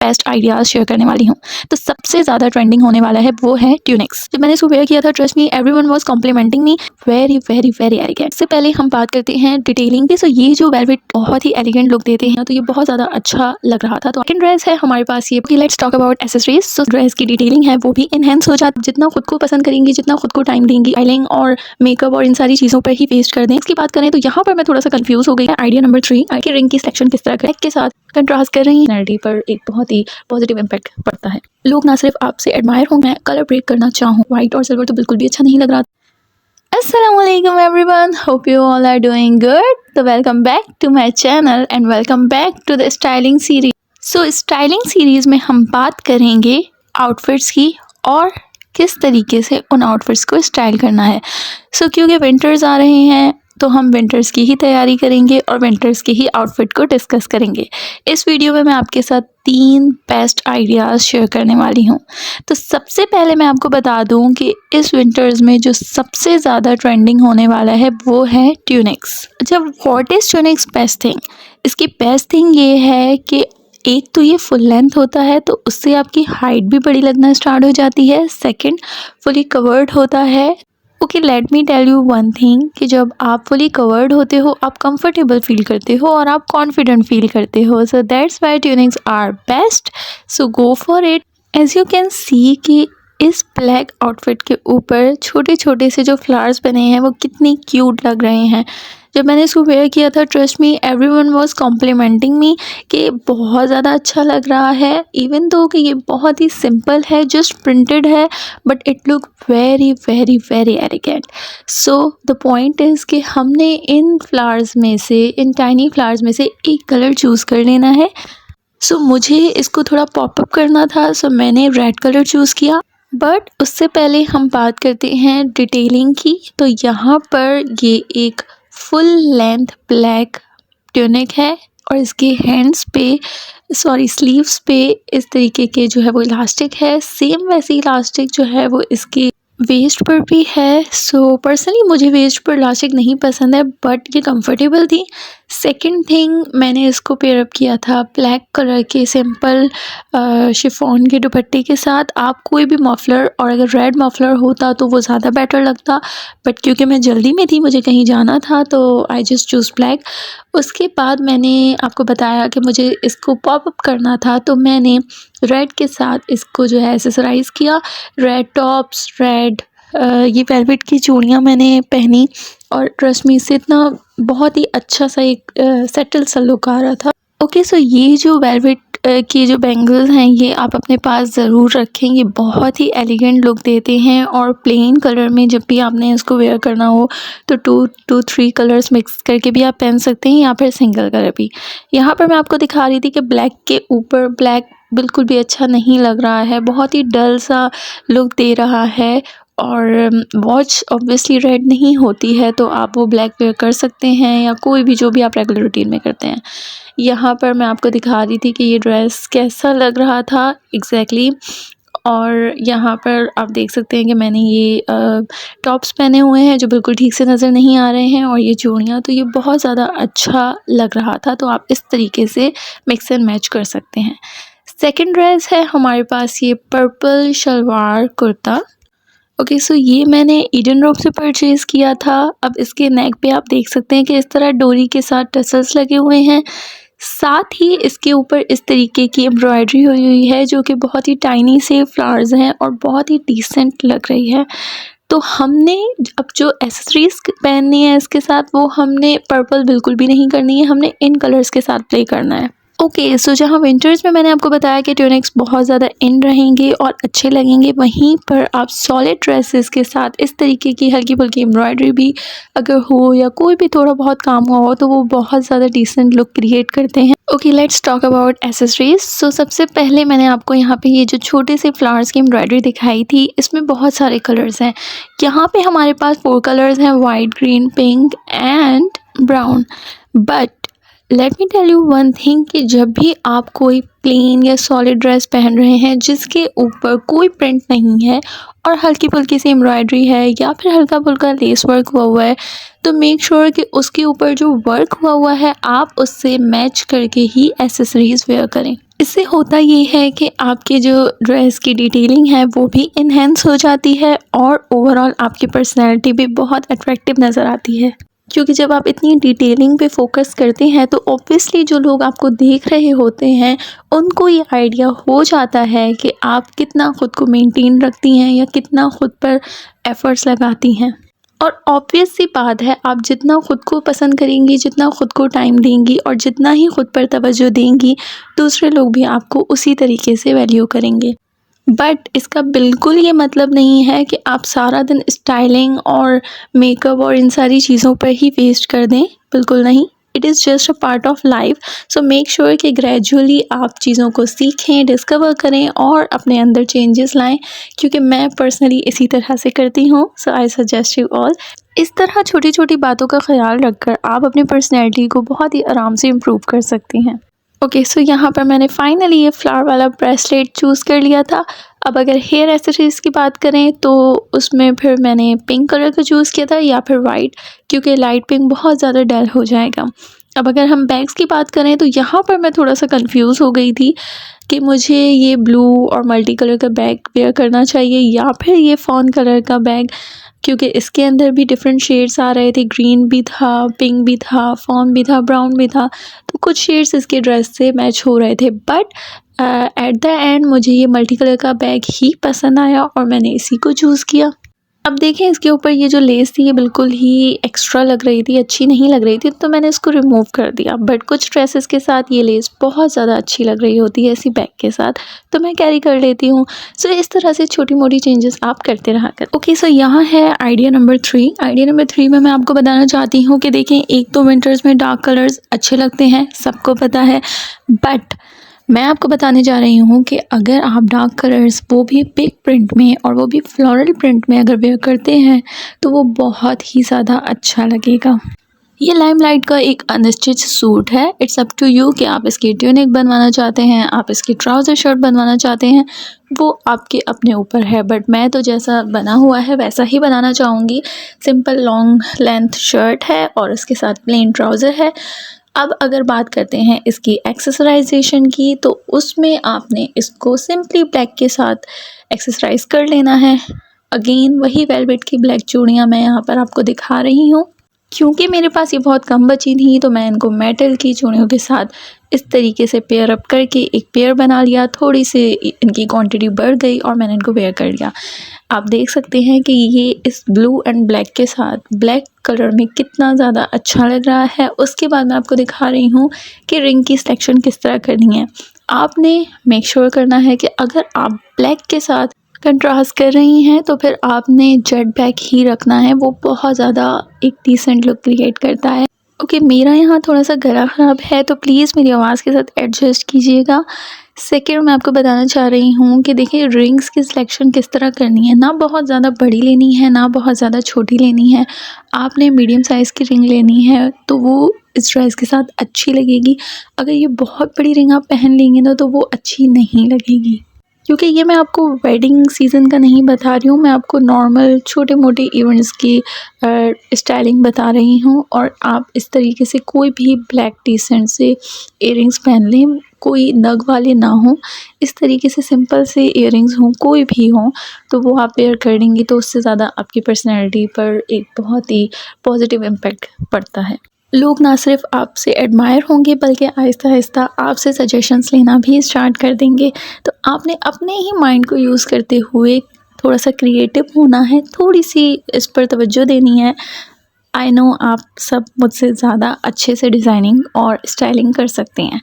Best ideas share करने वाली हूँ। तो सबसे ज़्यादा ट्रेंडिंग होने वाला है वो है ट्यूनिक्स। जब मैंने इसको वेयर किया था, trust me, everyone was complimenting me, very very very elegant. इससे पहले हम बात करते हैं डिटेलिंग की। सो ये जो वेलवेट बहुत ही एलिगेंट लुक देते हैं, तो ये बहुत ज़्यादा अच्छा लग रहा था। तो सेकंड ड्रेस है हमारे पास ये। Let's talk about accessories. So dress की डिटेलिंग है वो भी इनहेंस हो जाती है। जितना खुद को पसंद करेंगी, जितना खुद को टाइम देंगी, स्टाइलिंग और मेकअप और इन सारी चीज़ों पर ही वेस्ट कर दें। इसकी बात करें तो यहाँ पर मैं थोड़ा सा कंफ्यूज हो गई। आइडिया नंबर 3, आई के रिंग की सिलेक्शन किस तरह के साथ कंट्रास्ट कर रही है, एनर्जी पर एक बहुत ही पॉजिटिव इम्पैक्ट पड़ता है। लोग ना सिर्फ आपसे एडमायर होंगे, मैं कलर ब्रेक करना चाहूँ, व्हाइट और सिल्वर तो बिल्कुल भी अच्छा नहीं लग रहा। Assalamualaikum everyone, hope you all are doing good. So welcome back to my channel and welcome back to the styling series. So styling series में हम बात करेंगे आउटफिट्स की और किस तरीके से उन आउटफिट्स को स्टाइल करना है। क्योंकि विंटर्स आ रहे हैं तो हम विंटर्स की ही तैयारी करेंगे और विंटर्स के ही आउटफिट को डिस्कस करेंगे। इस वीडियो में मैं आपके साथ 3 बेस्ट आइडियाज़ शेयर करने वाली हूँ। तो सबसे पहले मैं आपको बता दूँ कि इस विंटर्स में जो सबसे ज़्यादा ट्रेंडिंग होने वाला है वो है ट्यूनिक्स। जब what is tunics best thing, इसकी बेस्ट थिंग ये है कि एक तो ये फुल लेंथ होता है, तो उससे आपकी हाइट भी बड़ी लगना स्टार्ट हो जाती है। सेकंड, फुली कवर्ड होता है। Okay, let me tell you one thing कि जब आप फुली कवर्ड होते हो, आप कंफर्टेबल फील करते हो और आप कॉन्फिडेंट फील करते हो। So that's why tunics are best. So go for it. As you can see कि इस ब्लैक आउटफिट के ऊपर छोटे छोटे से जो फ्लावर्स बने हैं वो कितनी क्यूट लग रहे हैं। जब मैंने इसको वेयर किया था, trust me, everyone was complimenting me कि बहुत ज़्यादा अच्छा लग रहा है। इवन दो कि ये बहुत ही सिंपल है, जस्ट प्रिंटेड है, but it look very very very elegant. So the point is कि हमने इन फ्लावर्स में से, इन टाइनी फ्लावर्स में से एक कलर चूज़ कर लेना है। मुझे इसको थोड़ा पॉपअप करना था, मैंने रेड कलर चूज़ किया। बट उससे पहले हम बात करते हैं डिटेलिंग की। तो यहाँ पर ये एक फुल लेंथ ब्लैक ट्यूनिक है और इसके हैंड्स पे, स्लीव्स पे इस तरीके के जो है वो इलास्टिक है। सेम वैसी इलास्टिक जो है वो इसके वेस्ट पर भी है। पर्सनली मुझे वेस्ट पर इलास्टिक नहीं पसंद है, बट ये कंफर्टेबल थी। सेकंड थिंग, मैंने इसको पेयर अप किया था ब्लैक कलर के सिंपल शिफॉन के दुपट्टे के साथ। आप कोई भी मफलर, और अगर रेड मफलर होता तो वो ज़्यादा बेटर लगता, बट क्योंकि मैं जल्दी में थी, मुझे कहीं जाना था, तो आई जस्ट चूज़ ब्लैक। उसके बाद मैंने आपको बताया कि मुझे इसको पॉप अप करना था, तो मैंने रेड के साथ इसको जो है एक्सेसराइज़ किया। रेड टॉप्स, रेड ये वेलवेट की चूड़ियाँ मैंने पहनी और ट्रस्ट मी, इससे इतना बहुत ही अच्छा सा एक सेटल सा लुक आ रहा था। ओके, ये जो वेलवेट की जो बैंगल्स हैं ये आप अपने पास ज़रूर रखें। ये बहुत ही एलिगेंट लुक देते हैं और प्लेन कलर में जब भी आपने इसको वेयर करना हो तो 2-3 कलर्स मिक्स करके भी आप पहन सकते हैं, या फिर सिंगल कलर भी। यहाँ पर मैं आपको दिखा रही थी कि ब्लैक के ऊपर ब्लैक बिल्कुल भी अच्छा नहीं लग रहा है, बहुत ही डल सा लुक दे रहा है। और वॉच ऑब्वियसली रेड नहीं होती है, तो आप वो ब्लैक वेयर कर सकते हैं, या कोई भी जो भी आप रेगुलर रूटीन में करते हैं। यहाँ पर मैं आपको दिखा रही थी कि ये ड्रेस कैसा लग रहा था एग्जैक्टली। और यहाँ पर आप देख सकते हैं कि मैंने ये टॉप्स पहने हुए हैं जो बिल्कुल ठीक से नज़र नहीं आ रहे हैं, और ये चूड़ियाँ, तो ये बहुत ज़्यादा अच्छा लग रहा था। तो आप इस तरीके से मिक्स एंड मैच कर सकते हैं। सेकंड ड्रेस है हमारे पास ये पर्पल शलवार कुर्ता। ओके, ये मैंने ईडन रोब से परचेज़ किया था। अब इसके नेक पे आप देख सकते हैं कि इस तरह डोरी के साथ टसल्स लगे हुए हैं। साथ ही इसके ऊपर इस तरीके की एम्ब्रॉयडरी हुई हुई है जो कि बहुत ही टाइनी से फ्लावर्स हैं और बहुत ही डिसेंट लग रही है। तो हमने अब जो एक्सेसरीज पहननी है इसके साथ, वो हमने पर्पल बिल्कुल भी नहीं करनी है, हमने इन कलर्स के साथ प्ले करना है। ओके, जहाँ विंटर्स में मैंने आपको बताया कि ट्यूनिक्स बहुत ज़्यादा इन रहेंगे और अच्छे लगेंगे, वहीं पर आप सॉलिड ड्रेसेस के साथ इस तरीके की हल्की फुल्की एम्ब्रॉयडरी भी अगर हो, या कोई भी थोड़ा बहुत काम हुआ हो, तो वो बहुत ज़्यादा डिसेंट लुक क्रिएट करते हैं। Okay, let's talk about accessories. सबसे पहले मैंने आपको यहाँ पे ये जो छोटे से फ्लावर्स की एम्ब्रॉयडरी दिखाई थी, इसमें बहुत सारे कलर्स हैं। यहाँ पे हमारे पास 4 कलर्स हैं, white, green, pink and brown. But let me tell you one thing कि जब भी आप कोई प्लेन या सॉलिड ड्रेस पहन रहे हैं जिसके ऊपर कोई प्रिंट नहीं है और हल्की फुल्की सी एम्ब्रॉयडरी है या फिर हल्का फुल्का लेस वर्क हुआ है, तो मेक श्योर कि उसके ऊपर जो वर्क हुआ है आप उससे मैच करके ही एसेसरीज़ वेयर करें। इससे होता ये है कि आपके जो ड्रेस की डिटेलिंग है वो भी इन्हेंस हो जाती है और ओवरऑल आपकी पर्सनैलिटी भी बहुत अट्रैक्टिव नज़र आती है। क्योंकि जब आप इतनी डिटेलिंग पे फोकस करते हैं तो ऑब्वियसली जो लोग आपको देख रहे होते हैं उनको ये आइडिया हो जाता है कि आप कितना ख़ुद को मेंटेन रखती हैं या कितना ख़ुद पर एफ़र्ट्स लगाती हैं। और ऑब्वियस सी बात है, आप जितना ख़ुद को पसंद करेंगी, जितना ख़ुद को टाइम देंगी और जितना ही ख़ुद पर तवज्जो देंगी, दूसरे लोग भी आपको उसी तरीके से वैल्यू करेंगे। बट इसका बिल्कुल ये मतलब नहीं है कि आप सारा दिन स्टाइलिंग और मेकअप और इन सारी चीज़ों पर ही वेस्ट कर दें, बिल्कुल नहीं। It is just a part of life. So make sure कि ग्रेजुअली आप चीज़ों को सीखें, डिस्कवर करें और अपने अंदर चेंजेस लाएं, क्योंकि मैं पर्सनली इसी तरह से करती हूँ। सो आई सजेस्ट यू ऑल, इस तरह छोटी छोटी बातों का ख्याल रखकर आप अपनी पर्सनैलिटी को बहुत ही आराम से इम्प्रूव कर सकती हैं। ओके, सो यहाँ पर मैंने फाइनली ये फ्लावर वाला ब्रेसलेट चूज़ कर लिया था। अब अगर हेयर एक्सेसरीज़ की बात करें तो उसमें फिर मैंने पिंक कलर का चूज़ किया था या फिर वाइट, क्योंकि लाइट पिंक बहुत ज़्यादा डल हो जाएगा। अब अगर हम बैग्स की बात करें तो यहाँ पर मैं थोड़ा सा कंफ्यूज हो गई थी कि मुझे ये ब्लू और मल्टी कलर का बैग वेयर करना चाहिए या फिर ये फ़ॉन कलर का बैग, क्योंकि इसके अंदर भी डिफरेंट शेड्स आ रहे थे। ग्रीन भी था, पिंक भी था, फ़ॉन भी था, ब्राउन भी था, तो कुछ शेड्स इसके ड्रेस से मैच हो रहे थे। बट एट द एंड मुझे ये मल्टी कलर का बैग ही पसंद आया और मैंने इसी को चूज़ किया। अब देखें, इसके ऊपर ये जो लेस थी ये बिल्कुल ही एक्स्ट्रा लग रही थी, अच्छी नहीं लग रही थी, तो मैंने इसको रिमूव कर दिया। बट कुछ ड्रेसेस के साथ ये लेस बहुत ज़्यादा अच्छी लग रही होती है इसी बैग के साथ, तो मैं कैरी कर लेती हूँ। सो इस तरह से छोटी मोटी चेंजेस आप करते रहा कर। ओके, सो यहाँ है आइडिया नंबर 3। आइडिया नंबर 3 में मैं आपको बताना चाहती हूँ कि देखें, एक तो विंटर्स में डार्क कलर्स अच्छे लगते हैं, सबको पता है, बट मैं आपको बताने जा रही हूँ कि अगर आप डार्क कलर्स वो भी पिक प्रिंट में और वो भी फ्लोरल प्रिंट में अगर वेयर करते हैं तो वो बहुत ही ज़्यादा अच्छा लगेगा। ये लाइमलाइट का एक अनस्टिच सूट है। इट्स अप टू यू कि आप इसकी ट्यूनिक बनवाना चाहते हैं, आप इसकी ट्राउज़र शर्ट बनवाना चाहते हैं, वो आपके अपने ऊपर है। बट मैं तो जैसा बना हुआ है वैसा ही बनाना चाहूँगी। सिंपल लॉन्ग लेंथ शर्ट है और उसके साथ प्लेन ट्राउज़र है। अब अगर बात करते हैं इसकी एक्सेसराइजेशन की, तो उसमें आपने इसको सिंपली ब्लैक के साथ एक्सेसराइज कर लेना है। अगेन वही वेलवेट की ब्लैक चूड़ियाँ मैं यहाँ पर आपको दिखा रही हूँ। क्योंकि मेरे पास ये बहुत कम बची थी तो मैं इनको मेटल की चूड़ियों के साथ इस तरीके से पेयर अप करके एक पेयर बना लिया। थोड़ी सी इनकी क्वांटिटी बढ़ गई और मैंने इनको वेयर कर लिया। आप देख सकते हैं कि ये इस ब्लू एंड ब्लैक के साथ ब्लैक कलर में कितना ज़्यादा अच्छा लग रहा है। उसके बाद मैं आपको दिखा रही हूँ कि रिंग की सिलेक्शन किस तरह करनी है। आपने मेक श्योर करना है कि अगर आप ब्लैक के साथ कंट्रास्ट कर रही हैं तो फिर आपने जेट ब्लैक ही रखना है, वो बहुत ज़्यादा एक डिसेंट लुक क्रिएट करता है। ओके, मेरा यहाँ थोड़ा सा गला ख़राब है तो प्लीज़ मेरी आवाज़ के साथ एडजस्ट कीजिएगा। सेकेंड, मैं आपको बताना चाह रही हूँ कि देखिए, रिंग्स की सिलेक्शन किस तरह करनी है। ना बहुत ज़्यादा बड़ी लेनी है, ना बहुत ज़्यादा छोटी लेनी है। आपने मीडियम साइज़ की रिंग लेनी है तो वो इस ड्रेस के साथ अच्छी लगेगी। अगर ये बहुत बड़ी रिंग आप पहन लेंगे ना तो वो अच्छी नहीं लगेगी। क्योंकि ये मैं आपको वेडिंग सीज़न का नहीं बता रही हूँ, मैं आपको नॉर्मल छोटे मोटे इवेंट्स की स्टाइलिंग बता रही हूँ। और आप इस तरीके से कोई भी ब्लैक डिसेंट से इयररिंग्स पहन लें, कोई नग वाले ना हों, इस तरीके से सिंपल से इयररिंग्स हों, कोई भी हों, तो वो आप वेयर कर लेंगी तो उससे ज़्यादा आपकी पर्सनैलिटी पर एक बहुत ही पॉजिटिव इम्पैक्ट पड़ता है। लोग ना सिर्फ आपसे एडमायर होंगे बल्कि आहिस्ता आहिस्ता आपसे सजेशंस लेना भी स्टार्ट कर देंगे। तो आपने अपने ही माइंड को यूज़ करते हुए थोड़ा सा क्रिएटिव होना है, थोड़ी सी इस पर तवज्जो देनी है। आई नो आप सब मुझसे ज़्यादा अच्छे से डिज़ाइनिंग और स्टाइलिंग कर सकते हैं।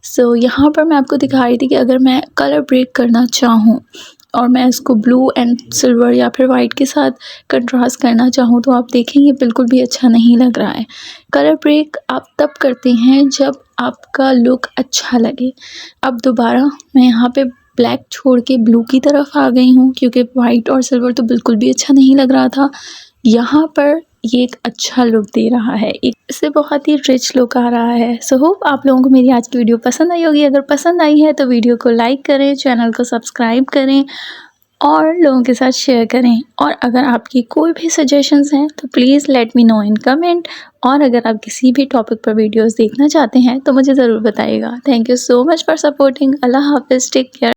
सो यहाँ पर मैं आपको दिखा रही थी कि अगर मैं कलर ब्रेक करना चाहूँ और मैं इसको ब्लू एंड सिल्वर या फिर वाइट के साथ कंट्रास्ट करना चाहूँ तो आप देखेंगे बिल्कुल भी अच्छा नहीं लग रहा है। कलर ब्रेक आप तब करते हैं जब आपका लुक अच्छा लगे। अब दोबारा मैं यहाँ पे ब्लैक छोड़ के ब्लू की तरफ आ गई हूँ क्योंकि वाइट और सिल्वर तो बिल्कुल भी अच्छा नहीं लग रहा था। यहाँ पर ये एक अच्छा लुक दे रहा है, एक इससे बहुत ही रिच लुक आ रहा है। सो होप आप लोगों को मेरी आज की वीडियो पसंद आई होगी। अगर पसंद आई है तो वीडियो को लाइक करें, चैनल को सब्सक्राइब करें और लोगों के साथ शेयर करें। और अगर आपकी कोई भी सजेशंस हैं तो please let me know in comment. और अगर आप किसी भी टॉपिक पर वीडियोस देखना चाहते हैं तो मुझे ज़रूर बताइएगा। Thank you so much for supporting. अल्लाह हाफिज़, टेक केयर।